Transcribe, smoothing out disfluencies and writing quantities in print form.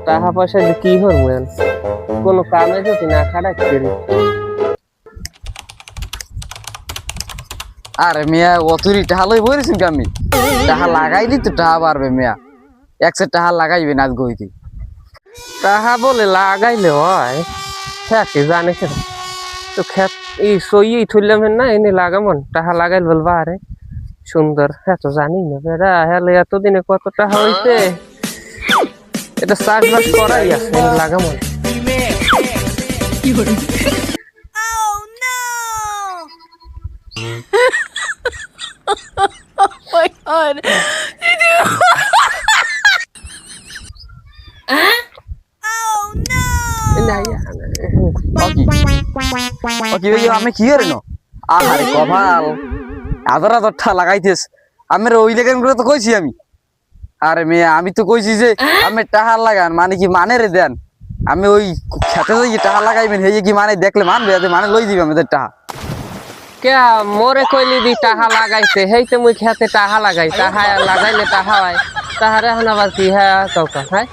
টাকা পয়সা দিয়ে কি করবেন? কোনো কামে যদি না খাটাচ্ছি। আরে মিয়া অতুরি টাকা লই বইরেছেন কি আমি টাকা লাগাইলি তো টাকা পারবে মিয়া একশো টাকা লাগাইবে নাচ গইতে টাকা বলে লাগাইলে হয়? হ্যাঁ কি জানে কেন তো খেত এই সইয়েই থইলাম না এনে লাগামন টাকা লাগাইল বলবা আরে সুন্দর। হ্যাঁ তো জানি না বেড়া হ্যাঁ এতদিনে কত টাকা হইছে। এটা চাষবাস করাই আছে এনে লাগামন। আমি কি করে নো আরে কভাল আদর আদরটা লাগাইতেস আমি ওই লেগেন করে তো কইছি আমি। আরে মেয়ে আমি তো কইছি যে আমি টাকা লাগান মানে কি মানে রে দেন আমি ওই খেতে যাই টাকা লাগাইবেন এই কি মানে দেখলে মানবে মানে লই দিবে আমাদের টাকা কে মোরে কইলি দি টাকা লাগাইতে হেইতে মুই খেতে টাকা লাগাই টাকা লাগাইলে টাকা হয় তাহারে এখন আবার কি হ্যাঁ কাউকা হ্যাঁ